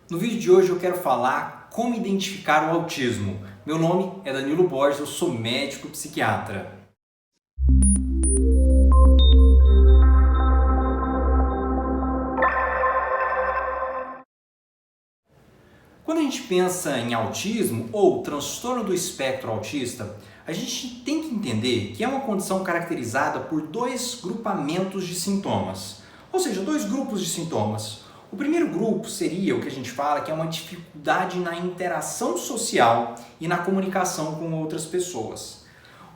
No vídeo de hoje eu quero falar como identificar o autismo. Meu nome é Danilo Borges, eu sou médico psiquiatra. Quando a gente pensa em autismo ou transtorno do espectro autista, a gente tem que entender que é uma condição caracterizada por dois grupamentos de sintomas, ou seja, dois grupos de sintomas. O primeiro grupo seria o que a gente fala que é uma dificuldade na interação social e na comunicação com outras pessoas.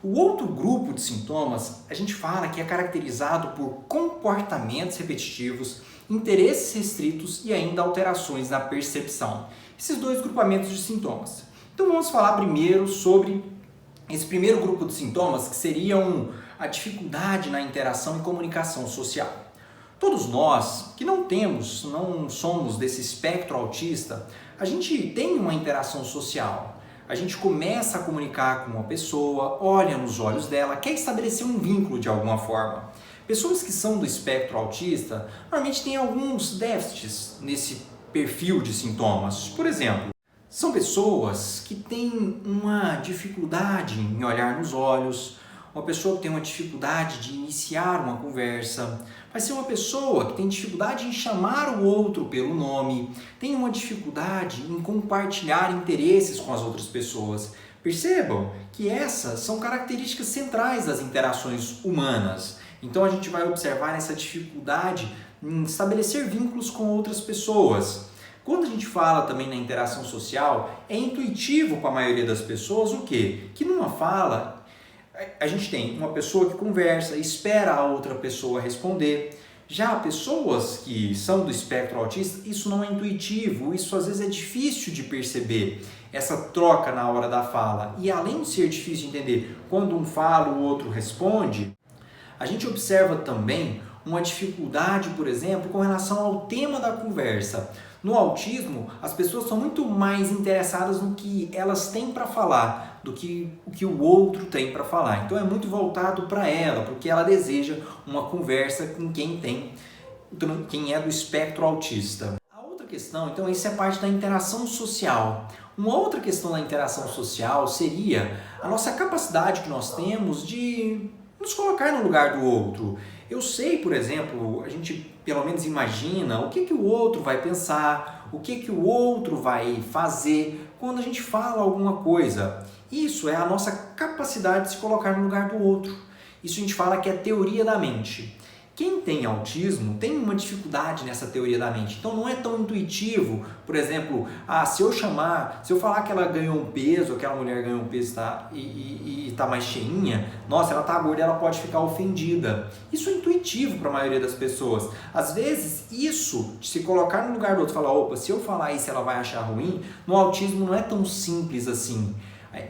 O outro grupo de sintomas a gente fala que é caracterizado por comportamentos repetitivos, interesses restritos e ainda alterações na percepção. Esses dois grupamentos de sintomas. Então vamos falar primeiro sobre esse primeiro grupo de sintomas que seriam a dificuldade na interação e comunicação social. Todos nós que não somos desse espectro autista, a gente tem uma interação social. A gente começa a comunicar com uma pessoa, olha nos olhos dela, quer estabelecer um vínculo de alguma forma. Pessoas que são do espectro autista normalmente têm alguns déficits nesse perfil de sintomas. Por exemplo, são pessoas que têm uma dificuldade em olhar nos olhos, uma pessoa que tem uma dificuldade de iniciar uma conversa, vai ser uma pessoa que tem dificuldade em chamar o outro pelo nome, tem uma dificuldade em compartilhar interesses com as outras pessoas. Percebam que essas são características centrais das interações humanas. Então a gente vai observar essa dificuldade em estabelecer vínculos com outras pessoas. Quando a gente fala também na interação social, é intuitivo para a maioria das pessoas o quê? Que numa fala a gente tem uma pessoa que conversa, espera a outra pessoa responder. Já pessoas que são do espectro autista, isso não é intuitivo, isso às vezes é difícil de perceber, essa troca na hora da fala. E além de ser difícil de entender, quando um fala, o outro responde, a gente observa também uma dificuldade, por exemplo, com relação ao tema da conversa. No autismo, as pessoas são muito mais interessadas no que elas têm para falar do que o que o outro tem para falar. Então é muito voltado para ela, porque ela deseja uma conversa com quem é do espectro autista. A outra questão, então, isso é parte da interação social. Uma outra questão da interação social seria a nossa capacidade que nós temos de nos colocar no lugar do outro. Eu sei, por exemplo, a gente pelo menos imagina o que o outro vai pensar, o que o outro vai fazer quando a gente fala alguma coisa. Isso é a nossa capacidade de se colocar no lugar do outro. Isso a gente fala que é teoria da mente. Quem tem autismo tem uma dificuldade nessa teoria da mente, então não é tão intuitivo, por exemplo, se eu falar que ela ganhou um peso, aquela mulher ganhou um peso e está mais cheinha, nossa, ela está gorda, ela pode ficar ofendida. Isso é intuitivo para a maioria das pessoas. Às vezes, isso, de se colocar no lugar do outro, falar, opa, se eu falar isso ela vai achar ruim, no autismo não é tão simples assim.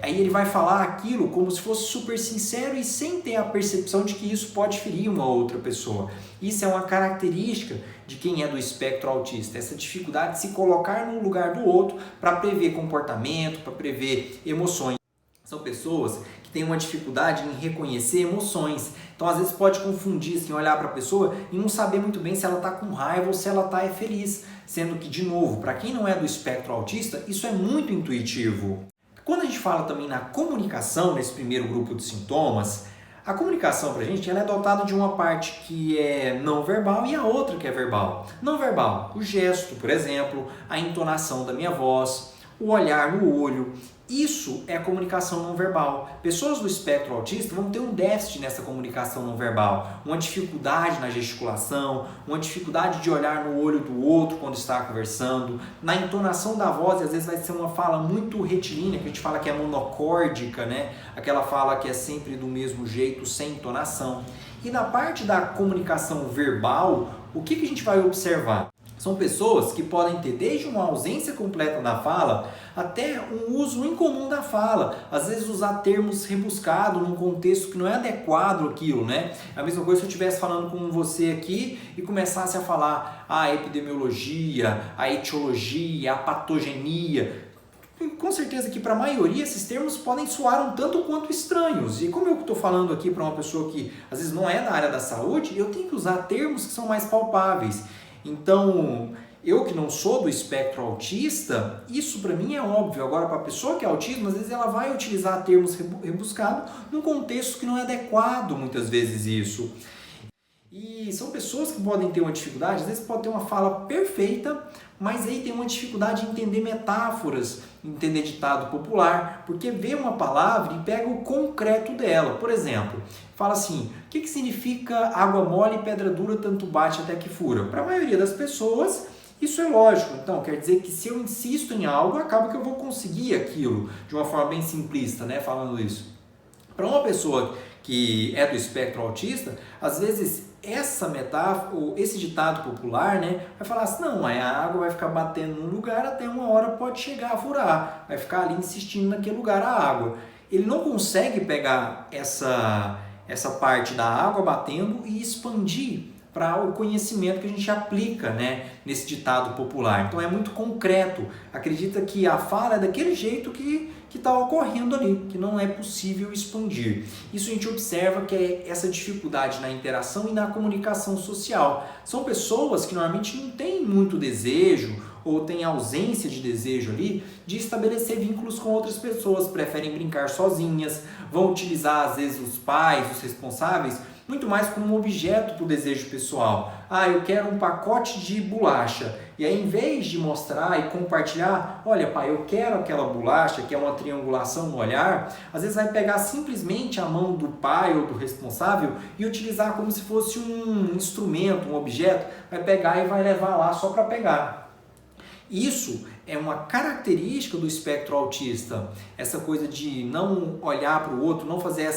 Aí ele vai falar aquilo como se fosse super sincero e sem ter a percepção de que isso pode ferir uma outra pessoa. Isso é uma característica de quem é do espectro autista, essa dificuldade de se colocar no lugar do outro para prever comportamento, para prever emoções. São pessoas que têm uma dificuldade em reconhecer emoções. Então, às vezes, pode confundir, assim, olhar para a pessoa e não saber muito bem se ela está com raiva ou se ela está feliz. Sendo que, de novo, para quem não é do espectro autista, isso é muito intuitivo. Quando a gente fala também na comunicação, nesse primeiro grupo de sintomas, a comunicação pra gente ela é dotada de uma parte que é não verbal e a outra que é verbal. Não verbal, o gesto, por exemplo, a entonação da minha voz, o olhar no olho. Isso é a comunicação não verbal. Pessoas do espectro autista vão ter um déficit nessa comunicação não verbal, uma dificuldade na gesticulação, uma dificuldade de olhar no olho do outro quando está conversando, na entonação da voz, e às vezes vai ser uma fala muito retilínea, que a gente fala que é monocórdica, né? Aquela fala que é sempre do mesmo jeito, sem entonação. E na parte da comunicação verbal, o que a gente vai observar? São pessoas que podem ter desde uma ausência completa da fala até um uso incomum da fala. Às vezes usar termos rebuscados num contexto que não é adequado àquilo, né? É a mesma coisa se eu estivesse falando com você aqui e começasse a falar a epidemiologia, a etiologia, a patogenia. Com certeza que para a maioria esses termos podem soar um tanto quanto estranhos. E como eu estou falando aqui para uma pessoa que às vezes não é da área da saúde, eu tenho que usar termos que são mais palpáveis. Então, Eu que não sou do espectro autista, isso para mim é óbvio. Agora, para a pessoa que é autismo, às vezes ela vai utilizar termos rebuscados num contexto que não é adequado, muitas vezes isso. E são pessoas que podem ter uma dificuldade, às vezes pode ter uma fala perfeita, mas aí tem uma dificuldade em entender metáforas, entender ditado popular, porque vê uma palavra e pega o concreto dela. Por exemplo, fala assim, o que significa água mole e pedra dura tanto bate até que fura? Para a maioria das pessoas, isso é lógico. Então, quer dizer que se eu insisto em algo, acaba que eu vou conseguir aquilo, de uma forma bem simplista, né, falando isso. Para uma pessoa que é do espectro autista, às vezes essa metáfora, ou esse ditado popular, né, vai falar assim, não, a água vai ficar batendo num lugar até uma hora pode chegar a furar, vai ficar ali insistindo naquele lugar a água. Ele não consegue pegar essa parte da água batendo e expandir para o conhecimento que a gente aplica, né, nesse ditado popular. Então é muito concreto, acredita que a fala é daquele jeito que está ocorrendo ali, que não é possível expandir. Isso a gente observa que é essa dificuldade na interação e na comunicação social. São pessoas que normalmente não têm muito desejo ou têm ausência de desejo ali de estabelecer vínculos com outras pessoas, preferem brincar sozinhas, vão utilizar às vezes os pais, os responsáveis, muito mais como um objeto para o desejo pessoal. Ah, eu quero um pacote de bolacha. E aí, em vez de mostrar e compartilhar, olha pai, eu quero aquela bolacha, que é uma triangulação no olhar, às vezes vai pegar simplesmente a mão do pai ou do responsável e utilizar como se fosse um instrumento, um objeto, vai pegar e vai levar lá só para pegar. Isso é uma característica do espectro autista, essa coisa de não olhar para o outro, não fazer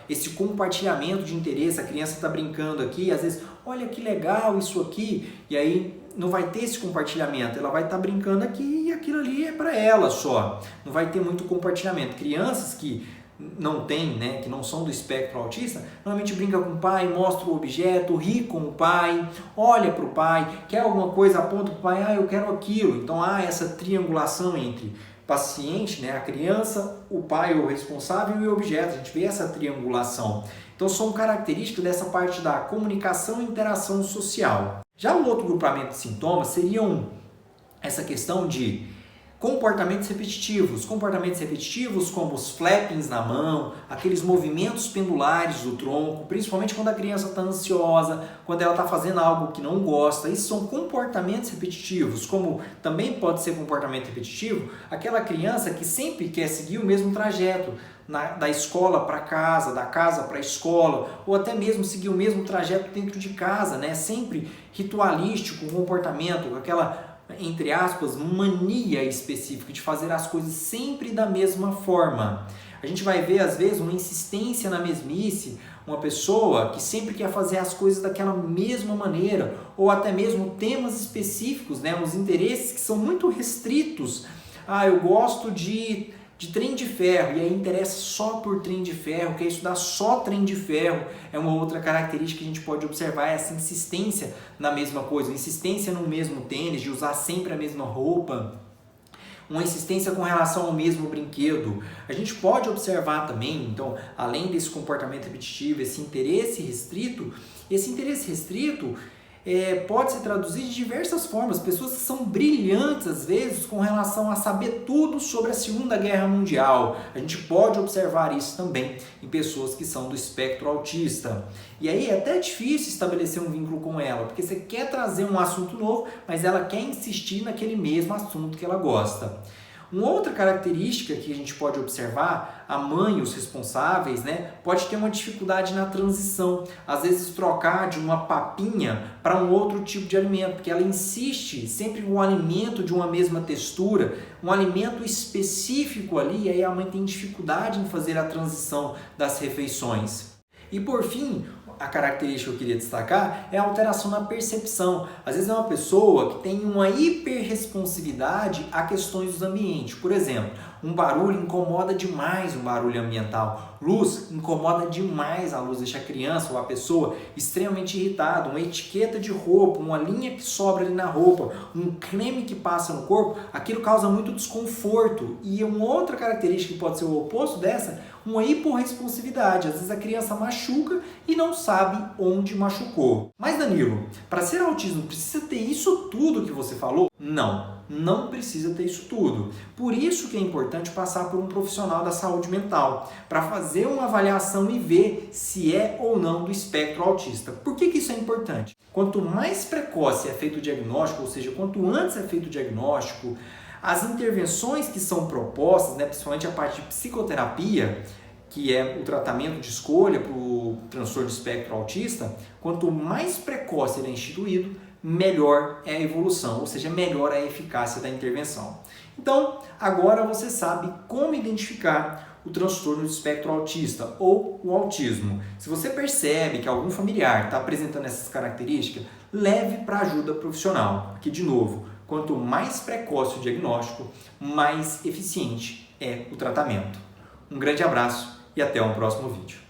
esse compartilhamento de interesse. A criança está brincando aqui, às vezes, olha que legal isso aqui, e aí não vai ter esse compartilhamento, ela vai estar brincando aqui e aquilo ali é para ela só, não vai ter muito compartilhamento. Crianças que não tem, né, que não são do espectro autista, normalmente brinca com o pai, mostra o objeto, ri com o pai, olha para o pai, quer alguma coisa, aponta para o pai, eu quero aquilo. Então há essa triangulação entre paciente, né, a criança, o pai, o responsável e o objeto. A gente vê essa triangulação. Então são características dessa parte da comunicação e interação social. Já o outro grupamento de sintomas seriam essa questão de comportamentos repetitivos como os flappings na mão, aqueles movimentos pendulares do tronco, principalmente quando a criança está ansiosa, quando ela está fazendo algo que não gosta. Isso são comportamentos repetitivos, como também pode ser comportamento repetitivo aquela criança que sempre quer seguir o mesmo trajeto, da escola para casa, da casa para a escola, ou até mesmo seguir o mesmo trajeto dentro de casa, né? Sempre ritualístico, um comportamento, com aquela, entre aspas, mania específica de fazer as coisas sempre da mesma forma. A gente vai ver, às vezes, uma insistência na mesmice, uma pessoa que sempre quer fazer as coisas daquela mesma maneira, ou até mesmo temas específicos, né? Uns interesses que são muito restritos. Ah, eu gosto de trem de ferro, e aí interessa só por trem de ferro, quer estudar só trem de ferro. É uma outra característica que a gente pode observar, essa insistência na mesma coisa, insistência no mesmo tênis, de usar sempre a mesma roupa, uma insistência com relação ao mesmo brinquedo. A gente pode observar também, então, além desse comportamento repetitivo, esse interesse restrito pode se traduzir de diversas formas. Pessoas que são brilhantes, às vezes, com relação a saber tudo sobre a Segunda Guerra Mundial. A gente pode observar isso também em pessoas que são do espectro autista. E aí é até difícil estabelecer um vínculo com ela, porque você quer trazer um assunto novo, mas ela quer insistir naquele mesmo assunto que ela gosta. Uma outra característica que a gente pode observar, a mãe, os responsáveis, né, pode ter uma dificuldade na transição. Às vezes trocar de uma papinha para um outro tipo de alimento, porque ela insiste sempre em um alimento de uma mesma textura, um alimento específico ali, e aí a mãe tem dificuldade em fazer a transição das refeições. E por fim, a característica que eu queria destacar é a alteração na percepção. Às vezes é uma pessoa que tem uma hiperresponsividade a questões do ambiente. Por exemplo, um barulho incomoda demais, um barulho ambiental. Luz incomoda demais a luz, deixa a criança ou a pessoa extremamente irritada. Uma etiqueta de roupa, uma linha que sobra ali na roupa, um creme que passa no corpo, aquilo causa muito desconforto. E uma outra característica que pode ser o oposto dessa, uma hiporresponsividade. Às vezes a criança machuca e não sabe onde machucou. Mas Danilo, para ser autismo precisa ter isso tudo que você falou? Não precisa ter isso tudo. Por isso que é importante passar por um profissional da saúde mental, para fazer uma avaliação e ver se é ou não do espectro autista. Por que isso é importante? Quanto mais precoce é feito o diagnóstico, ou seja, quanto antes é feito o diagnóstico, as intervenções que são propostas, principalmente a parte de psicoterapia, que é o tratamento de escolha para o transtorno de espectro autista, quanto mais precoce ele é instituído, melhor é a evolução, ou seja, melhor é a eficácia da intervenção. Então, agora você sabe como identificar o transtorno de espectro autista ou o autismo. Se você percebe que algum familiar está apresentando essas características, leve para ajuda profissional, porque, de novo, quanto mais precoce o diagnóstico, mais eficiente é o tratamento. Um grande abraço e até um próximo vídeo.